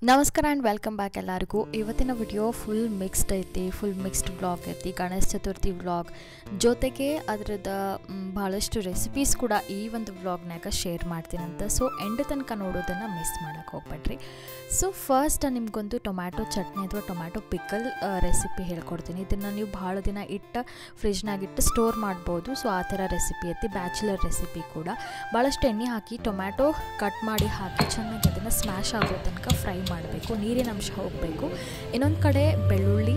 ನಮಸ್ಕಾರ and welcome back ಎಲ್ಲರಿಗೂ. ಇವತ್ತಿನ ವಿಡಿಯೋ ಫುಲ್ ಮಿಕ್ಸ್ಡ್ ಐತಿ, ಫುಲ್ ಮಿಕ್ಸ್ಡ್ ವ್ಲಾಗ್ ಐತಿ. ಗಣೇಶ ಚತುರ್ಥಿ ವ್ಲಾಗ್ ಜೊತೆಗೆ ಅದರದ್ದು ಭಾಳಷ್ಟು ರೆಸಿಪೀಸ್ ಕೂಡ ಈ ಒಂದು ವ್ಲಾಗ್ನಾಗ ಶೇರ್ ಮಾಡ್ತೀನಂತ. ಸೊ ಎಂಡ್ ತನಕ ನೋಡೋದನ್ನು ಮಿಸ್ ಮಾಡೋಕ್ಕೆ ಹೋಗ್ಬೇಡ್ರಿ. ಸೊ ಫಸ್ಟ್ ನಿಮಗೊಂದು ಟೊಮ್ಯಾಟೊ ಚಟ್ನಿ ಅಥವಾ ಟೊಮ್ಯಾಟೊ ಪಿಕಲ್ ರೆಸಿಪಿ ಹೇಳ್ಕೊಡ್ತೀನಿ. ಇದನ್ನು ನೀವು ಭಾಳ ದಿನ ಫ್ರಿಜ್ನಾಗಿಟ್ಟು ಸ್ಟೋರ್ ಮಾಡ್ಬೋದು. ಸೊ ಆ ಥರ ರೆಸಿಪಿ ಐತಿ, ಬ್ಯಾಚುಲರ್ ರೆಸಿಪಿ ಕೂಡ. ಭಾಳಷ್ಟು ಎಣ್ಣೆ ಹಾಕಿ ಟೊಮ್ಯಾಟೊ ಕಟ್ ಮಾಡಿ ಹಾಕಿ ಚೆನ್ನಾಗಿ ಅದನ್ನು ಸ್ಮ್ಯಾಶ್ ಆಗೋ ತನಕ ಫ್ರೈ ಮಾಡಬೇಕು, ನೀರಿನ ಅಂಶ ಹೋಗಬೇಕು. ಇನ್ನೊಂದು ಕಡೆ ಬೆಳ್ಳುಳ್ಳಿ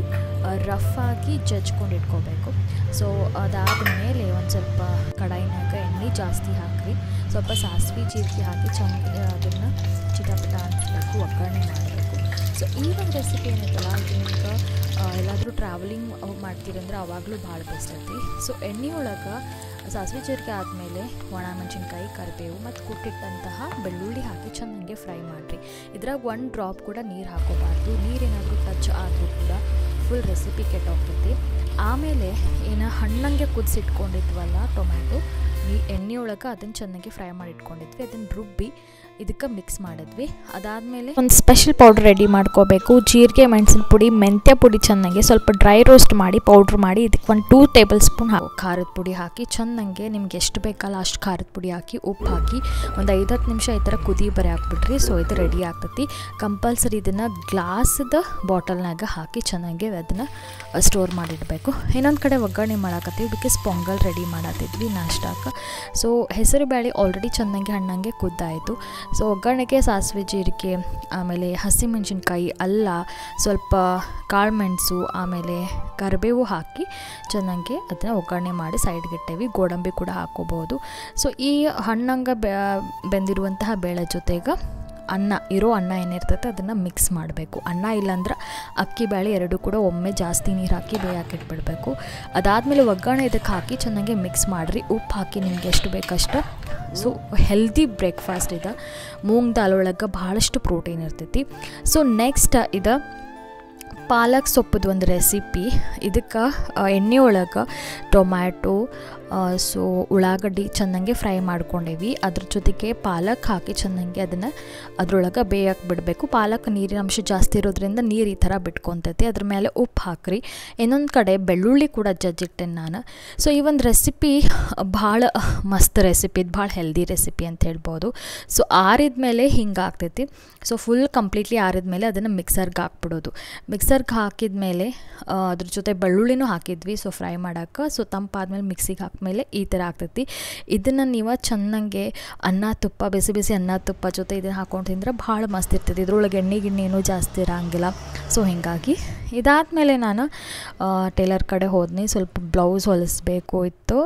ರಫ್ ಆಗಿ ಜಜ್ಕೊಂಡು ಇಟ್ಕೋಬೇಕು. ಸೊ ಅದಾದ ಮೇಲೆ ಒಂದು ಸ್ವಲ್ಪ ಕಡಾಯಿನಾಗ ಎಣ್ಣೆ ಜಾಸ್ತಿ ಹಾಕಿ ಸ್ವಲ್ಪ ಸಾಸಿವೆ ಜೀರಿಗೆ ಹಾಕಿ ಚೆನ್ನಾಗಿ ಅದನ್ನು ಚಿಟಪಟ ಅನ್ಸ್ಬೇಕು, ಒಗ್ಗರಣೆ ಮಾಡಬೇಕು. ಸೊ ಈ ಒಂದು ರೆಸಿಪಿ ಏನೈತಲ್ಲ ಇದು ನಿಮ್ಗೆ ಎಲ್ಲಾದರೂ ಟ್ರಾವೆಲಿಂಗ್ ಮಾಡ್ತೀರಂದ್ರೆ ಆವಾಗಲೂ ಭಾಳ ಬೆಸ್ಟ್ ಐತಿ. ಸೊ ಎಣ್ಣೆ ಒಳಗೆ ಸಾಸಿವೆ ಜೀರಿಗೆ ಆದಮೇಲೆ ಒಣ ಮೆಣಸಿನ್ಕಾಯಿ, ಕರಿಬೇವು ಮತ್ತು ಕುಟ್ಟಿಟ್ಟಂತಹ ಬೆಳ್ಳುಳ್ಳಿ ಹಾಕಿ ಚೆನ್ನಾಗಿ ಫ್ರೈ ಮಾಡಿರಿ. ಇದ್ರಾಗ ಒಂದು ಡ್ರಾಪ್ ಕೂಡ ನೀರು ಹಾಕೋಬಾರ್ದು. ನೀರೇನಾದರೂ ಟಚ್ ಆದರೂ ಕೂಡ ಫುಲ್ ರೆಸಿಪಿ ಕೆಟ್ಟೋಗ್ತೈತಿ. ಆಮೇಲೆ ಏನು ಹಣ್ಣಂಗೆ ಕುದಿಸಿಟ್ಕೊಂಡಿದ್ವಲ್ಲ ಟೊಮ್ಯಾಟೊ, ಎಣ್ಣೆ ಒಳಗೆ ಅದನ್ನು ಚೆನ್ನಾಗಿ ಫ್ರೈ ಮಾಡಿ ಇಟ್ಕೊಂಡಿದ್ವಿ. ಅದನ್ನು ರುಬ್ಬಿ ಇದಕ್ಕೆ ಮಿಕ್ಸ್ ಮಾಡಿದ್ವಿ. ಅದಾದಮೇಲೆ ಒಂದು ಸ್ಪೆಷಲ್ ಪೌಡ್ರ್ ರೆಡಿ ಮಾಡ್ಕೋಬೇಕು. ಜೀರಿಗೆ, ಮೆಣಸಿನ ಪುಡಿ, ಮೆಂತ್ಯ ಪುಡಿ ಚೆನ್ನಾಗಿ ಸ್ವಲ್ಪ ಡ್ರೈ ರೋಸ್ಟ್ ಮಾಡಿ ಪೌಡ್ರ್ ಮಾಡಿ ಇದಕ್ಕೆ ಒಂದು 2 ಟೇಬಲ್ ಸ್ಪೂನ್ ಖಾರದ ಪುಡಿ ಹಾಕಿ ಚೆನ್ನಾಗಿ ನಿಮ್ಗೆ ಎಷ್ಟು ಬೇಕಲ್ಲ ಅಷ್ಟು ಖಾರದ ಪುಡಿ ಹಾಕಿ ಉಪ್ಪು ಹಾಕಿ ಒಂದು 5-10 ನಿಮಿಷ ಈ ಥರ ಕುದಿ ಬರೀ ಹಾಕ್ಬಿಡ್ರಿ. ಸೊ ಇದು ರೆಡಿ ಆಗ್ತೈತಿ. ಕಂಪಲ್ಸರಿ ಇದನ್ನು ಗ್ಲಾಸ್ದ ಬಾಟಲ್ನಾಗ ಹಾಕಿ ಚೆನ್ನಾಗಿ ಅದನ್ನು ಸ್ಟೋರ್ ಮಾಡಿಡಬೇಕು. ಇನ್ನೊಂದು ಕಡೆ ಒಗ್ಗರಣೆ ಮಾಡಾಕತ್ತೀವಿ, ಬಿಕಾಸ್ ಪೊಂಗಲ್ ರೆಡಿ ಮಾಡತ್ತಿದ್ವಿ ನಾಷ್ಟಾಕ. ಸೊ ಹೆಸರು ಬೇಳೆ ಆಲ್ರೆಡಿ ಚೆನ್ನಾಗಿ ಹಣ್ಣಂಗೆ ಕುದ್ದಾಯಿತು. ಸೊ ಒಗ್ಗರಣೆಗೆ ಸಾಸಿವೆ ಜೀರಿಗೆ, ಆಮೇಲೆ ಹಸಿಮೆಣಸಿನ್ಕಾಯಿ, ಅಲ್ಲ, ಸ್ವಲ್ಪ ಕಾಳು ಮೆಣಸು, ಆಮೇಲೆ ಕರಿಬೇವು ಹಾಕಿ ಚೆನ್ನಾಗಿ ಅದನ್ನು ಒಗ್ಗರಣೆ ಮಾಡಿ ಸೈಡ್ಗೆ ಇಟ್ಟೇವಿ. ಗೋಡಂಬಿ ಕೂಡ ಹಾಕೋಬೋದು. ಸೊ ಈ ಹಣ್ಣಂಗೆ ಬೆಂದಿರುವಂತಹ ಬೇಳೆ ಜೊತೆಗೆ ಅನ್ನ ಏನಿರ್ತೈತೆ ಅದನ್ನು ಮಿಕ್ಸ್ ಮಾಡಬೇಕು. ಅನ್ನ ಇಲ್ಲಾಂದ್ರೆ ಅಕ್ಕಿ ಬೇಳೆ ಎರಡೂ ಕೂಡ ಒಮ್ಮೆ ಜಾಸ್ತಿ ನೀರು ಹಾಕಿ ಬೇಯಾಕಿಟ್ಬಿಡಬೇಕು. ಅದಾದಮೇಲೆ ಒಗ್ಗರಣೆ ಇದಕ್ಕೆ ಹಾಕಿ ಚೆನ್ನಾಗಿ ಮಿಕ್ಸ್ ಮಾಡಿರಿ. ಉಪ್ಪು ಹಾಕಿ ನಿಮ್ಗೆ ಎಷ್ಟು ಬೇಕಷ್ಟು. ಸೊ ಹೆಲ್ದಿ ಬ್ರೇಕ್ಫಾಸ್ಟ್ ಇದು. ಮೂಂಗ್ ದಾಲ್ ಒಳಗೆ ಭಾಳಷ್ಟು ಪ್ರೋಟೀನ್ ಇರ್ತೈತಿ. ಸೊ ನೆಕ್ಸ್ಟ್ ಇದು ಪಾಲಕ್ ಸೊಪ್ಪದು ಒಂದು ರೆಸಿಪಿ. ಇದಕ್ಕೆ ಎಣ್ಣೆ ಒಳಗೆ ಟೊಮ್ಯಾಟೊ, ಸೊ ಉಳ್ಳಾಗಡ್ಡಿ ಚೆನ್ನಾಗಿ ಫ್ರೈ ಮಾಡ್ಕೊಂಡೇವಿ. ಅದ್ರ ಜೊತೆಗೆ ಪಾಲಕ್ ಹಾಕಿ ಚೆನ್ನಾಗಿ ಅದನ್ನು ಅದ್ರೊಳಗೆ ಬೇಯಕ್ಕೆ ಬಿಡಬೇಕು. ಪಾಲಕ್ ನೀರಿನ ಅಂಶ ಜಾಸ್ತಿ ಇರೋದ್ರಿಂದ ನೀರು ಈ ಥರ ಬಿಟ್ಕೊತೈತಿ. ಅದ್ರ ಮೇಲೆ ಉಪ್ಪು ಹಾಕ್ರಿ. ಇನ್ನೊಂದು ಕಡೆ ಬೆಳ್ಳುಳ್ಳಿ ಕೂಡ ಜಜ್ಜಿಟ್ಟೇನೆ ನಾನು. ಸೊ ಈ ಒಂದು ರೆಸಿಪಿ ಭಾಳ ಮಸ್ತ್ ರೆಸಿಪಿ, ಇದು ಭಾಳ ಹೆಲ್ದಿ ರೆಸಿಪಿ ಅಂತ ಹೇಳ್ಬೋದು. ಸೊ ಆರಿದ ಮೇಲೆ ಹಿಂಗೆ ಆಗ್ತೈತಿ. ಸೊ ಫುಲ್ ಕಂಪ್ಲೀಟ್ಲಿ ಆರಿದ ಮೇಲೆ ಅದನ್ನು ಮಿಕ್ಸರ್ಗೆ ಹಾಕ್ಬಿಡೋದು. ಮಿಕ್ಸರ್ಗೆ ಹಾಕಿದ ಮೇಲೆ ಅದ್ರ ಜೊತೆ ಬೆಳ್ಳುಳ್ಳಿನೂ ಹಾಕಿದ್ವಿ ಸೊ ಫ್ರೈ ಮಾಡೋಕ್ಕೆ. ಸೊ ತಂಪಾದ್ಮೇಲೆ ಮಿಕ್ಸಿಗೆ ಹಾಕಿದ್ಮೇಲೆ ಈ ಥರ ಆಗ್ತೈತಿ. ಇದನ್ನು ನೀವು ಚೆನ್ನಾಗೆ ಅನ್ನ ತುಪ್ಪ, ಬಿಸಿ ಬಿಸಿ ಅನ್ನ ತುಪ್ಪ ಜೊತೆ ಇದನ್ನು ಹಾಕೊಂಡು ತಿಂದ್ರೆ ಭಾಳ ಮಸ್ತ್ ಇರ್ತೈತಿ. ಇದ್ರೊಳಗೆ ಎಣ್ಣೆ ಗಿಣ್ಣೇನೂ ಜಾಸ್ತಿ ಇರೋಂಗಿಲ್ಲ. ಸೊ ಹೀಗಾಗಿ ಇದಾದಮೇಲೆ ನಾನು ಟೇಲರ್ ಕಡೆ ಹೋದ್ನಿ. ಸ್ವಲ್ಪ ಬ್ಲೌಸ್ ಹೊಲಿಸ್ಬೇಕು ಇತ್ತು,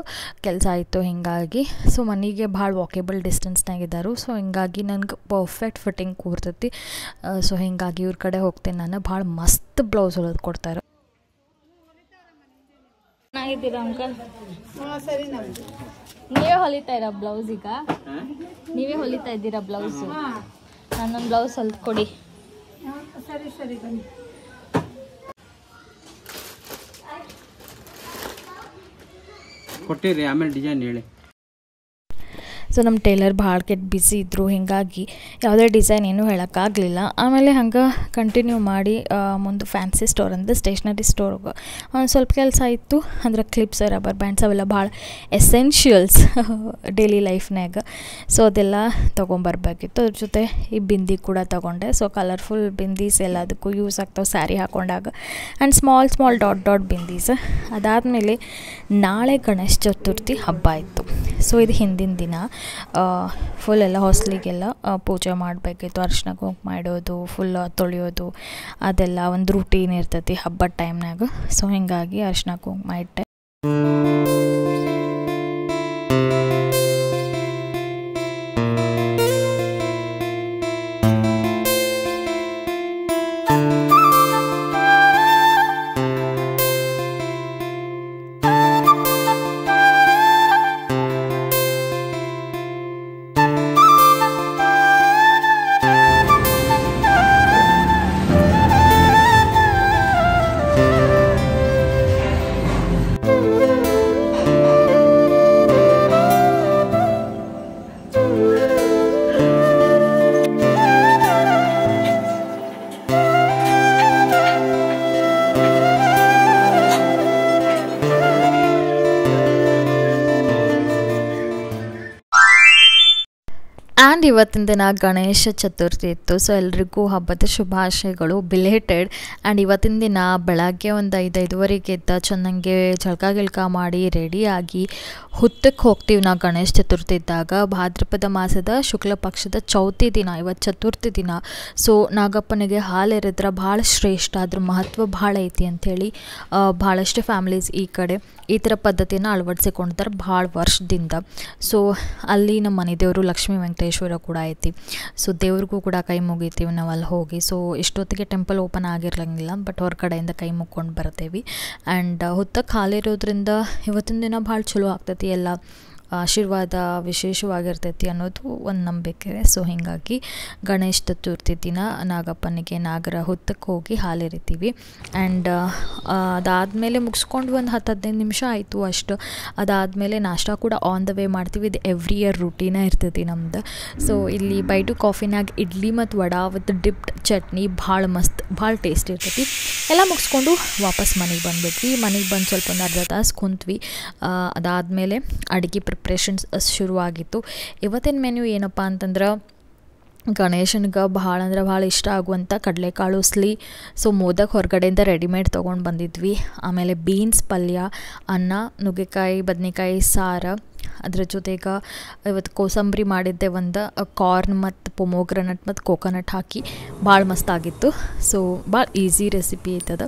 ಕೆಲಸ ಆಯಿತು. ಹೀಗಾಗಿ ಸೊ ಮನೆಗೆ ಭಾಳ ವಾಕೇಬಲ್ ಡಿಸ್ಟೆನ್ಸ್ನಾಗಿದ್ದರು. ಸೊ ಹೀಗಾಗಿ ನನಗೆ ಪರ್ಫೆಕ್ಟ್ ಫಿಟ್ಟಿಂಗ್ ಕೂರ್ತೈತಿ. ಸೊ ಹೀಗಾಗಿ ಇವ್ರ ಕಡೆ ಹೋಗ್ತೇನೆ ನಾನು. ಭಾಳ ಮಸ್ತ್ ಬ್ಲೌಸ್ ಹೊಲಿದು ಕೊಡ್ತಾರೆ. ಚೆನ್ನಾಗಿದ್ದೀರಾ ಅಂಕಲ್? ಸರಿ. ನೀವೇ ಹೊಲಿತಾ ಇರೋ ಬ್ಲೌಸ್? ಈಗ ನೀವೇ ಹೊಲಿತಾ ಇದ್ದೀರಾ ಬ್ಲೌಸು? ನನ್ನೊಂದು ಬ್ಲೌಸ್ ಹೊಲಿದು ಕೊಡಿ. ಸರಿ ಸರಿ ಬನ್ನಿ. ಕೊಟ್ಟಿರಿ, ಆಮೇಲೆ ಡಿಸೈನ್ ಹೇಳಿ. ಸೊ ನಮ್ಮ ಟೇಲರ್ ಭಾಳ ಕೆಟ್ಟ ಬ್ಯುಸಿ ಇದ್ದರು. ಹೀಗಾಗಿ ಯಾವುದೇ ಡಿಸೈನ್ ಏನೂ ಹೇಳೋಕ್ಕಾಗಲಿಲ್ಲ. ಆಮೇಲೆ ಹಂಗೆ ಕಂಟಿನ್ಯೂ ಮಾಡಿ ಮುಂದೆ ಫ್ಯಾನ್ಸಿ ಸ್ಟೋರ್ ಅಂದರೆ ಸ್ಟೇಷ್ನರಿ ಸ್ಟೋರ್ಗೆ ಒಂದು ಸ್ವಲ್ಪ ಕೆಲಸ ಇತ್ತು. ಅಂದ್ರೆ ಕ್ಲಿಪ್ಸ್, ರಬ್ಬರ್ ಬ್ಯಾಂಡ್ಸ್ ಅವೆಲ್ಲ ಭಾಳ ಎಸೆನ್ಷಿಯಲ್ಸ್ ಡೈಲಿ ಲೈಫ್ನಾಗ. ಸೊ ಅದೆಲ್ಲ ತೊಗೊಂಬರ್ಬೇಕಿತ್ತು. ಅದ್ರ ಜೊತೆ ಈ ಬಿಂದಿ ಕೂಡ ತೊಗೊಂಡೆ. ಸೊ ಕಲರ್ಫುಲ್ ಬಿಂದೀಸ್ ಎಲ್ಲದಕ್ಕೂ ಯೂಸ್ ಆಗ್ತಾವೆ ಸ್ಯಾರಿ ಹಾಕೊಂಡಾಗ. And small dot bindis. ಅದಾದಮೇಲೆ ನಾಳೆ ಗಣೇಶ ಚತುರ್ಥಿ ಹಬ್ಬ ಇತ್ತು. ಸೊ ಇದು ಹಿಂದಿನ ದಿನ ಫುಲ್ ಎಲ್ಲ ಹೊಸ್ಲಿಗೆಲ್ಲ ಪೂಜೆ ಮಾಡಬೇಕಿತ್ತು. ಅರ್ಶಿನ ಕುಂಕುಮ ಇಡೋದು, ಫುಲ್ ತೊಳೆಯೋದು, ಅದೆಲ್ಲ ಒಂದು ರೂಟೀನ್ ಇರ್ತೈತಿ ಹಬ್ಬದ ಟೈಮ್ನಾಗ. ಸೊ ಹೀಗಾಗಿ ಅರ್ಶಿನ ಕುಂಕುಮ ಇಟ್ಟೆ. ಆ್ಯಂಡ್ ಇವತ್ತಿನ ದಿನ ಗಣೇಶ ಚತುರ್ಥಿ ಇತ್ತು. ಸೊ ಎಲ್ರಿಗೂ ಹಬ್ಬದ ಶುಭಾಶಯಗಳು, ಬಿಲೇಟೆಡ್. ಆ್ಯಂಡ್ ಇವತ್ತಿನ ದಿನ ಬೆಳಗ್ಗೆ ಒಂದು 5-5:30 ಎದ್ದ ಚೆನ್ನಾಗೆ ಜಳಕ ಮಾಡಿ ರೆಡಿಯಾಗಿ ಹುತ್ತಕ್ಕೆ ಹೋಗ್ತೀವಿ ನಾವು ಗಣೇಶ ಚತುರ್ಥಿ ಇದ್ದಾಗ. ಭಾದ್ರಪದ ಮಾಸದ ಶುಕ್ಲ ಪಕ್ಷದ ಚೌತಿ ದಿನ, ಇವತ್ತು ಚತುರ್ಥಿ ದಿನ. ಸೊ ನಾಗಪ್ಪನಿಗೆ ಹಾಲು ಎರೆದ್ರೆ ಭಾಳ ಶ್ರೇಷ್ಠ, ಅದ್ರ ಮಹತ್ವ ಭಾಳ ಐತಿ ಅಂಥೇಳಿ ಭಾಳಷ್ಟು ಫ್ಯಾಮ್ಲೀಸ್ ಈ ಕಡೆ ಈ ಥರ ಪದ್ಧತಿಯನ್ನು ಅಳವಡಿಸಿಕೊಂಡಿದ್ದಾರೆ ಭಾಳ ವರ್ಷದಿಂದ. ಸೊ ಅಲ್ಲಿ ನಮ್ಮ ಮನೆ ದೇವರು ಲಕ್ಷ್ಮೀ ವೆಂಕಟೇಶ್ವರ ಕೂಡ ಐತಿ. ಸೊ ದೇವ್ರಿಗೂ ಕೂಡ ಕೈ ಮುಗಿತೀವಿ ನಾವು ಅಲ್ಲಿ ಹೋಗಿ. ಸೊ ಇಷ್ಟೊತ್ತಿಗೆ ಟೆಂಪಲ್ ಓಪನ್ ಆಗಿರಂಗಿಲ್ಲ, ಬಟ್ ಹೊರಗಡೆಯಿಂದ ಕೈ ಮುಗ್ಕೊಂಡು ಬರ್ತೇವೆ. ಆ್ಯಂಡ್ ಹುತ್ತಕ್ಕೆ ಹಾಲಿರೋದ್ರಿಂದ ಇವತ್ತಿನ ದಿನ ಭಾಳ ಚಲೋ ಆಗ್ತೈತಿ, ಎಲ್ಲ ಆಶೀರ್ವಾದ ವಿಶೇಷವಾಗಿರ್ತೈತಿ ಅನ್ನೋದು ಒಂದು ನಂಬಿಕೆ. ಸೊ ಹೀಗಾಗಿ ಗಣೇಶ ಚತುರ್ಥಿ ದಿನ ನಾಗಪ್ಪನಿಗೆ ನಾಗರ ಹುತ್ತಕ್ಕೆ ಹೋಗಿ ಹಾಲೆರಿತೀವಿ. ಆ್ಯಂಡ್ ಅದಾದಮೇಲೆ ಮುಗಿಸ್ಕೊಂಡು ಒಂದು 10-15 ನಿಮಿಷ ಆಯಿತು ಅಷ್ಟು. ಅದಾದಮೇಲೆ ನಾಷ್ಟ ಕೂಡ ಆನ್ ದ ವೇ ಮಾಡ್ತೀವಿ. ಇದು ಎವ್ರಿ ಇಯರ್ ರೂಟೀನೇ ಇರ್ತೈತಿ ನಮ್ದು. ಸೊ ಇಲ್ಲಿ ಬೈಟು ಕಾಫಿನಾಗ ಇಡ್ಲಿ ಮತ್ತು ವಡಾ ವಿತ್ ಡಿಪ್ಡ್ ಚಟ್ನಿ ಭಾಳ ಮಸ್ತ್, ಭಾಳ ಟೇಸ್ಟ್ ಇರ್ತೈತಿ. ಎಲ್ಲ ಮುಗಿಸ್ಕೊಂಡು ವಾಪಸ್ ಮನೆಗೆ ಬಂದುಬಿಟ್ವಿ. ಮನೆಗೆ ಬಂದು ಸ್ವಲ್ಪ ಒಂದು ಅರ್ಧ ತಾಸು ಕುಂತ್ವಿ. ಅದಾದಮೇಲೆ ಅಡುಗೆ ಪ್ರಿಪ್ರೇಷನ್ಸ್ ಶುರುವಾಗಿತ್ತು. ಇವತ್ತಿನ ಮೆನ್ಯೂ ಏನಪ್ಪ ಅಂತಂದ್ರೆ ಗಣೇಶನಿಗೆ ಭಾಳ ಅಂದ್ರೆ ಭಾಳ ಇಷ್ಟ ಆಗುವಂಥ ಕಡಲೆಕಾಳು ಉಸ್ಲಿ. ಸೊ ಮೋದಕ್ ಹೊರಗಡೆಯಿಂದ ರೆಡಿಮೇಡ್ ತೊಗೊಂಡು ಬಂದಿದ್ವಿ. ಆಮೇಲೆ ಬೀನ್ಸ್ ಪಲ್ಯ, ಅನ್ನ, ನುಗ್ಗೆಕಾಯಿ ಬದನೆಕಾಯಿ ಸಾರು, ಅದ್ರ ಜೊತೆಗೆ ಇವತ್ತು ಕೋಸಂಬರಿ ಮಾಡಿದ್ದೆ, ಒಂದು ಕಾರ್ನ್ ಮತ್ತು ಪೊಮೊಗ್ರನಟ್ ಮತ್ತು ಕೋಕೋನಟ್ ಹಾಕಿ ಭಾಳ ಮಸ್ತಾಗಿತ್ತು. ಸೊ ಭಾಳ ಈಸಿ ರೆಸಿಪಿ ಐತದ.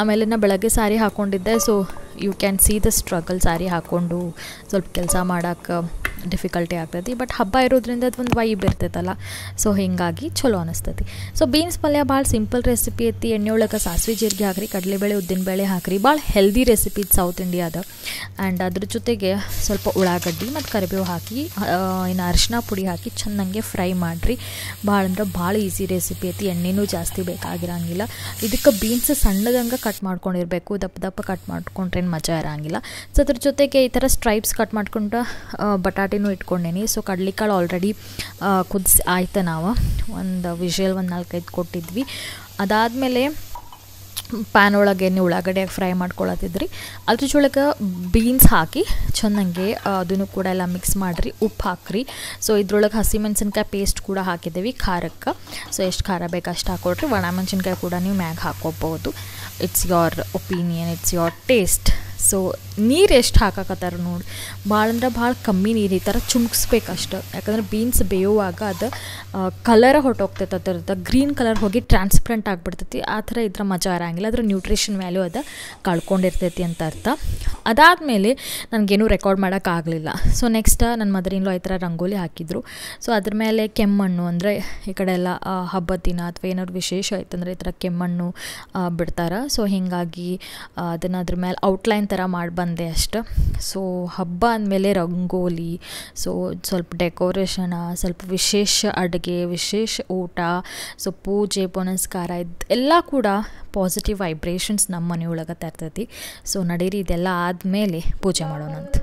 ಆಮೇಲೆ ನಾ ಬೆಳಗ್ಗೆ ಸಾರಿ ಹಾಕ್ಕೊಂಡಿದ್ದೆ. So you can see the struggle, sari ಹಾಕ್ಕೊಂಡು ಸ್ವಲ್ಪ ಕೆಲಸ ಮಾಡೋಕ್ಕೆ ಡಿಫಿಕಲ್ಟಿ ಆಗ್ತೈತಿ. ಬಟ್ ಹಬ್ಬ ಇರೋದ್ರಿಂದ ಅದು ಒಂದು ವೈಬ್ ಇರ್ತೈತಲ್ಲ, ಸೊ ಹೀಗಾಗಿ ಚಲೋ ಅನಿಸ್ತೈತಿ. ಸೊ ಬೀನ್ಸ್ ಪಲ್ಯ ಭಾಳ ಸಿಂಪಲ್ ರೆಸಿಪಿ ಐತಿ. ಎಣ್ಣೆ ಒಳಗೆ ಸಾಸಿವೆ ಜೀರಿಗೆ ಹಾಕ್ರಿ, ಕಡಲೆಬೇಳೆ ಉದ್ದಿನಬೇಳೆ ಹಾಕ್ರಿ. ಭಾಳ ಹೆಲ್ದಿ ರೆಸಿಪಿ ಇದು ಸೌತ್ ಇಂಡಿಯಾದ. ಆ್ಯಂಡ್ ಅದ್ರ ಜೊತೆಗೆ ಸ್ವಲ್ಪ ಉಳ್ಳಾಗಡ್ಡಿ ಮತ್ತು ಕರಿಬೇವು ಹಾಕಿ, ಇನ್ನು ಅರಿಶಿನ ಪುಡಿ ಹಾಕಿ ಚೆನ್ನಾಗೆ ಫ್ರೈ ಮಾಡಿರಿ. ಭಾಳ ಅಂದ್ರೆ ಭಾಳ ಈಸಿ ರೆಸಿಪಿ ಐತಿ, ಎಣ್ಣೆನೂ ಜಾಸ್ತಿ ಬೇಕಾಗಿರಂಗಿಲ್ಲ. ಇದಕ್ಕೆ ಬೀನ್ಸ್ ಸಣ್ಣದಂಗೆ ಕಟ್ ಮಾಡ್ಕೊಂಡಿರಬೇಕು, ದಪ್ಪ ದಪ್ಪ ಕಟ್ ಮಾಡ್ಕೊಂಡ್ರೆ ಮಜಾ ಇರೋಂಗಿಲ್ಲ. ಸೊ ಅದ್ರ ಜೊತೆಗೆ ಈ ಥರ ಸ್ಟ್ರೈಪ್ಸ್ ಕಟ್ ಮಾಡ್ಕೊಂಡು ಬಟಾಟಿನೂ ಇಟ್ಕೊಂಡೇನಿ. ಸೊ ಕಡ್ಲಿಕಾಳು ಆಲ್ರೆಡಿ ಕುದಿಸಿ ಆಯ್ತು, ನಾವು ಒಂದು ವಿಷಲ್ ಒಂದು 4-5 ಕೊಟ್ಟಿದ್ವಿ. ಅದಾದಮೇಲೆ ಪ್ಯಾನ್ ಒಳಗೆ ಎಣ್ಣೆ ಉಳ್ಳಾಗಡ್ಡಿಯಾಗಿ ಫ್ರೈ ಮಾಡ್ಕೊಳತ್ತಿದ್ರಿ. ಅದ್ರ ಜೊಳಗೆ ಬೀನ್ಸ್ ಹಾಕಿ ಚೆನ್ನಾಗೆ ಅದನ್ನು ಕೂಡ ಎಲ್ಲ ಮಿಕ್ಸ್ ಮಾಡಿರಿ, ಉಪ್ಪು ಹಾಕ್ರಿ. ಸೊ ಇದ್ರೊಳಗೆ ಹಸಿಮೆಣ್ಸಿನ್ಕಾಯಿ ಪೇಸ್ಟ್ ಕೂಡ ಹಾಕಿದ್ದೀವಿ ಖಾರಕ್ಕೆ. ಸೊ ಎಷ್ಟು ಖಾರ ಬೇಕು ಅಷ್ಟು ಹಾಕ್ಕೊಟ್ರಿ. ಒಣಮೆಣ್ಸಿನ್ಕಾಯಿ ಕೂಡ ನೀವು ಮ್ಯಾಗ ಹಾಕ್ಕೋಬೋದು. It's your opinion, it's your taste. So ನೀರು ಎಷ್ಟು ಹಾಕಕತ್ತಾರ ನೋಡಿ, ಭಾಳ ಅಂದ್ರೆ ಭಾಳ ಕಮ್ಮಿ ನೀರು, ಈ ಥರ ಚುಮ್ಕಿಸ್ಬೇಕಷ್ಟು. ಯಾಕಂದ್ರೆ ಬೀನ್ಸ್ ಬೇಯುವಾಗ ಅದು ಕಲರ ಹೊಟ್ಟೋಗ್ತೈತೆ, ಅದರದ್ದು ಗ್ರೀನ್ ಕಲರ್ ಹೋಗಿ ಟ್ರಾನ್ಸ್ಪರೆಂಟ್ ಆಗಿಬಿಡ್ತೈತಿ. ಆ ಥರ ಇದ್ರ ಮಜಾ ಇರೋಂಗಿಲ್ಲ, ಅದ್ರ ನ್ಯೂಟ್ರಿಷನ್ ವ್ಯಾಲ್ಯೂ ಅದು ಕಳ್ಕೊಂಡಿರ್ತೈತಿ ಅಂತ ಅರ್ಥ. ಅದಾದಮೇಲೆ ನನಗೇನು ರೆಕಾರ್ಡ್ ಮಾಡೋಕ್ಕಾಗಲಿಲ್ಲ. ಸೊ ನೆಕ್ಸ್ಟ್ ನನ್ನ ಮದರಿನ್ಲೂ ಈ ಥರ ರಂಗೋಲಿ ಹಾಕಿದ್ರು. ಸೊ ಅದ್ರ ಮೇಲೆ ಕೆಮ್ಮಣ್ಣು, ಅಂದರೆ ಈ ಕಡೆ ಎಲ್ಲ ಹಬ್ಬದ ದಿನ ಅಥವಾ ಏನಾದ್ರು ವಿಶೇಷ ಆಯ್ತಂದ್ರೆ ಈ ಥರ ಕೆಮ್ಮಣ್ಣು ಬಿಡ್ತಾರೆ. ಸೊ ಹೀಗಾಗಿ ಅದನ್ನು ಅದ್ರ ಮೇಲೆ ಔಟ್ಲೈನ್ ಥರ ಮಾಡಿ ಬಂದೆ ಅಷ್ಟು. ಸೊ ಹಬ್ಬ ಅಂದಮೇಲೆ ರಂಗೋಲಿ, ಸೊ ಸ್ವಲ್ಪ ಡೆಕೋರೇಷನ, ಸ್ವಲ್ಪ ವಿಶೇಷ ಅಡುಗೆ, ವಿಶೇಷ ಊಟ, ಸೊ ಪೂಜೆ ಪುನಸ್ಕಾರ, ಇದೆಲ್ಲ ಕೂಡ ಪಾಸಿಟಿವ್ ವೈಬ್ರೇಷನ್ಸ್ ನಮ್ಮ ಮನೆಯೊಳಗೆ ತರ್ತೈತಿ. ಸೊ ನಡೀರಿ, ಇದೆಲ್ಲ ಆದಮೇಲೆ ಪೂಜೆ ಮಾಡೋಣಂತ.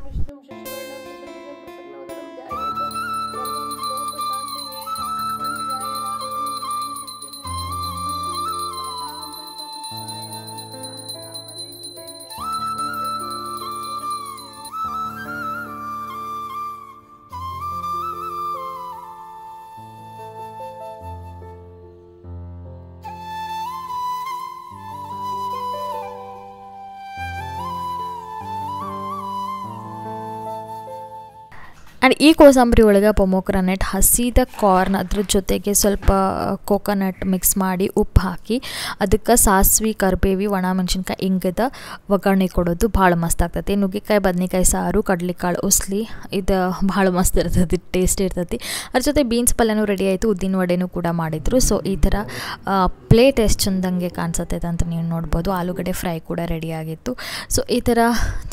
ಆ್ಯಂಡ್ ಈ ಕೋಸಂಬರಿ ಒಳಗೆ ಪೊಮೊಗ್ರನೆಟ್, ಹಸಿದ ಕಾರ್ನ್, ಅದ್ರ ಜೊತೆಗೆ ಸ್ವಲ್ಪ ಕೋಕೋನಟ್ ಮಿಕ್ಸ್ ಮಾಡಿ ಉಪ್ಪು ಹಾಕಿ ಅದಕ್ಕೆ ಸಾಸಿವೆ, ಕರಿಬೇವು, ಒಣಮೆಣ್ಸಿನ್ಕಾಯಿ ಹಿಂಗದ ಒಗ್ಗರಣೆ ಕೊಡೋದು ಭಾಳ ಮಸ್ತ್ ಆಗ್ತೈತಿ. ನುಗ್ಗೆಕಾಯಿ ಬದನೆಕಾಯಿ ಸಾರು, ಕಡ್ಲೆಕಾಳು ಉಸ್ಲಿ, ಇದು ಭಾಳ ಮಸ್ತ್ ಇರ್ತೈತಿ, ಟೇಸ್ಟ್ ಇರ್ತೈತಿ. ಅದ್ರ ಜೊತೆ ಬೀನ್ಸ್ ಪಲ್ಯನೂ ರೆಡಿ ಆಯಿತು, ಉದ್ದಿನ ವಡೆನೂ ಕೂಡ ಮಾಡಿದರು. ಸೊ ಈ ಥರ ಪ್ಲೇಟ್ ಎಷ್ಟು ಚೆಂದಂಗೆ ಕಾಣಿಸತ್ತೈತೆ ಅಂತ ನೀವು ನೋಡ್ಬೋದು. ಆಲೂಗಡ್ಡೆ ಫ್ರೈ ಕೂಡ ರೆಡಿಯಾಗಿತ್ತು. ಸೊ ಈ ಥರ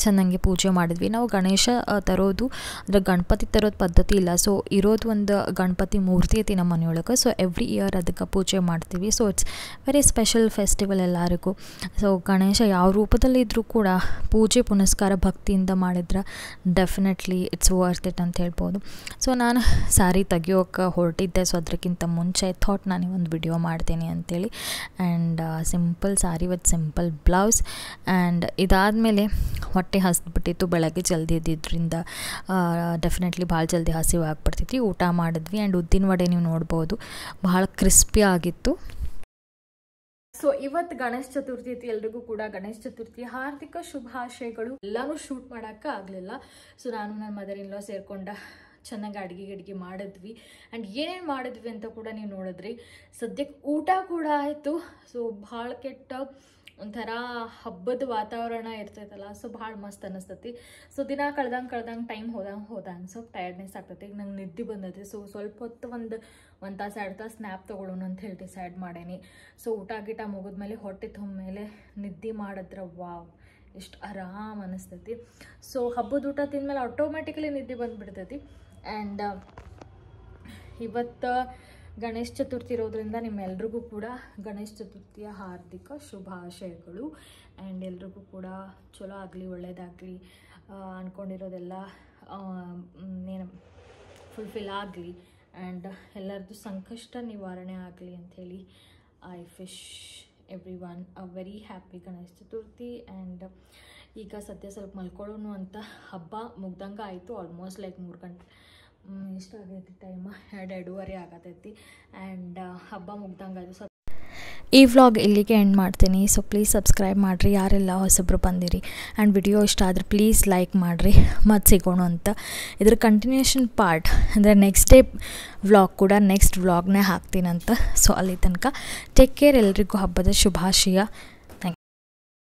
ಚೆನ್ನಾಗಿ ಪೂಜೆ ಮಾಡಿದ್ವಿ. ನಾವು ಗಣೇಶ ತರೋದು ಅಂದರೆ ಗಣಪತಿ ತರೋದು ಪದ್ಧತಿ ಇಲ್ಲ. ಸೊ ಇರೋದು ಒಂದು ಗಣಪತಿ ಮೂರ್ತಿ ಐತಿ ನಮ್ಮ ಮನೆಯೊಳಗೆ. ಸೊ ಎವ್ರಿ ಇಯರ್ ಅದಕ್ಕೆ ಪೂಜೆ ಮಾಡ್ತೀವಿ. So it's very special festival ಎಲ್ಲರಿಗೂ. ಸೊ ಗಣೇಶ ಯಾವ ರೂಪದಲ್ಲಿದ್ದರೂ ಕೂಡ ಪೂಜೆ ಪುನಸ್ಕಾರ ಭಕ್ತಿಯಿಂದ ಮಾಡಿದ್ರೆ ಡೆಫಿನೆಟ್ಲಿ ಇಟ್ಸ್ ವರ್ತ್ ಇಟ್ ಅಂತ ಹೇಳ್ಬೋದು. ಸೊ ನಾನು ಸ್ಯಾರಿ ತೆಗಿಯೋಕೆ ಹೊರಟಿದ್ದೆ. ಸೊ ಅದಕ್ಕಿಂತ ಮುಂಚೆ ಥಾಟ್ ನಾನು ಒಂದು ವಿಡಿಯೋ ಮಾಡ್ತೀನಿ ಅಂತೇಳಿ. And simple sari with simple blouse. And ಇದಾದಮೇಲೆ ಹೊಟ್ಟೆ ಹಸ್ದುಬಿಟ್ಟಿತ್ತು, ಬೆಳಗ್ಗೆ ಜಲ್ದಿ ಇದ್ದಿದ್ದರಿಂದ ಡೆಫಿನೆಟ್ಲಿ ಡೆಫಿನೆಟ್ಲಿ ಭಾಳ ಜಲ್ದಿ ಹಸಿವು ಆಗಿಬಿಡ್ತೈತಿ. ಊಟ ಮಾಡಿದ್ವಿ ಆ್ಯಂಡ್ ಉದ್ದಿನ ವಡೆ ನೀವು ನೋಡ್ಬೋದು ಭಾಳ ಕ್ರಿಸ್ಪಿ ಆಗಿತ್ತು. ಸೊ ಇವತ್ತು ಗಣೇಶ ಚತುರ್ಥಿ ಐತಿ. ಎಲ್ರಿಗೂ ಕೂಡ ಗಣೇಶ ಚತುರ್ಥಿ ಹಾರ್ದಿಕ ಶುಭಾಶಯಗಳು. ಎಲ್ಲಾನು ಶೂಟ್ ಮಾಡೋಕ್ಕೆ ಆಗಲಿಲ್ಲ. ಸೊ ನಾನು ನನ್ನ ಮದರ್ ಇನ್ ಲಾ ಸೇರ್ಕೊಂಡ ಚೆನ್ನಾಗಿ ಅಡುಗೆ ಮಾಡಿದ್ವಿ ಆ್ಯಂಡ್ ಏನೇನು ಮಾಡಿದ್ವಿ ಅಂತ ಕೂಡ ನೀವು ನೋಡಿದ್ರಿ. ಸದ್ಯಕ್ಕೆ ಊಟ ಕೂಡ ಆಯಿತು. ಸೊ ಭಾಳ ಕೆಟ್ಟ ಒಂಥರ ಹಬ್ಬದ ವಾತಾವರಣ ಇರ್ತೈತಲ್ಲ, ಸೊ ಭಾಳ ಮಸ್ತ್ ಅನ್ನಿಸ್ತೈತಿ. ಸೊ ದಿನ ಕಳ್ದಂಗೆ ಟೈಮ್ ಹೋದಂಗೆ ಸ್ವಲ್ಪ ಟಯರ್ಡ್ನೆಸ್ ಆಗ್ತೈತಿ. ಈಗ ನಂಗೆ ನಿದ್ದೆ ಬಂದೈತಿ. ಸೊ ಸ್ವಲ್ಪ ಹೊತ್ತು ಒಂದು ತಾಸು 2 ತಾಸು ಸ್ನ್ಯಾಪ್ ತೊಗೊಳ್ಳೋಣ ಅಂತ ಹೇಳಿ ಡಿಸೈಡ್ ಮಾಡೇನಿ. ಸೊ ಊಟ ಮುಗಿದ್ಮೇಲೆ ಹೊಟ್ಟೆ ತುಂಬ್ಮೇಲೆ ನಿದ್ದೆ ಮಾಡಿದ್ರೆ ವಾವ್ ಎಷ್ಟು ಆರಾಮ್ ಅನ್ನಿಸ್ತೈತಿ. ಸೊ ಹಬ್ಬದ ಊಟ ತಿಂದಮೇಲೆ ಆಟೋಮೆಟಿಕಲಿ ನಿದ್ದೆ ಬಂದುಬಿಡ್ತೈತಿ. ಆ್ಯಂಡ್ ಇವತ್ತು ಗಣೇಶ ಚತುರ್ಥಿ ಇರೋದ್ರಿಂದ ನಿಮ್ಮೆಲ್ರಿಗೂ ಕೂಡ ಗಣೇಶ ಚತುರ್ಥಿಯ ಹಾರ್ದಿಕ ಶುಭಾಶಯಗಳು. ಆ್ಯಂಡ್ ಎಲ್ರಿಗೂ ಕೂಡ ಚಲೋ ಆಗಲಿ, ಒಳ್ಳೆಯದಾಗಲಿ, ಅಂದ್ಕೊಂಡಿರೋದೆಲ್ಲ ಏನು ಫುಲ್ಫಿಲ್ ಆಗಲಿ ಆ್ಯಂಡ್ ಎಲ್ಲರದ್ದು ಸಂಕಷ್ಟ ನಿವಾರಣೆ ಆಗಲಿ ಅಂಥೇಳಿ I wish every one a very happy Ganesha Chaturthi. And ಈಗ ಸದ್ಯ ಸ್ವಲ್ಪ ಮಲ್ಕೊಳ್ಳೋಣ ಅಂತ ಹಬ್ಬ ಮುಗ್ದಂಗೆ ಆಯಿತು. ಆಲ್ಮೋಸ್ಟ್ ಲೈಕ್ 3 ಗಂಟೆ ಇಷ್ಟ ಆಗೈತಿ ಟೈಮ್, 2:30 ಆಗತೈತಿ. ಆ್ಯಂಡ್ ಹಬ್ಬ ಮುಗ್ದಂಗೆ ಆಯಿತು. ಈ ವ್ಲಾಗ್ ಇಲ್ಲಿಗೆ ಎಂಡ್ ಮಾಡ್ತೀನಿ. ಸೊ ಪ್ಲೀಸ್ ಸಬ್ಸ್ಕ್ರೈಬ್ ಮಾಡಿರಿ ಯಾರೆಲ್ಲ ಹೊಸಬ್ರು ಬಂದಿರಿ. ಆ್ಯಂಡ್ ವಿಡಿಯೋ ಇಷ್ಟ ಆದರೆ ಪ್ಲೀಸ್ ಲೈಕ್ ಮಾಡಿರಿ. ಮತ್ತು ಸಿಗೋಣ ಅಂತ ಇದ್ರ ಕಂಟಿನ್ಯೂಷನ್ ಪಾರ್ಟ್ ಅಂದರೆ ನೆಕ್ಸ್ಟ್ ಡೇ ವ್ಲಾಗ್ ಕೂಡ ನೆಕ್ಸ್ಟ್ ವ್ಲಾಗ್ನೇ ಹಾಕ್ತೀನಂತ. ಸೊ ಅಲ್ಲಿ ತನಕ ಟೇಕ್ ಕೇರ್. ಎಲ್ರಿಗೂ ಹಬ್ಬದ ಶುಭಾಶಯ.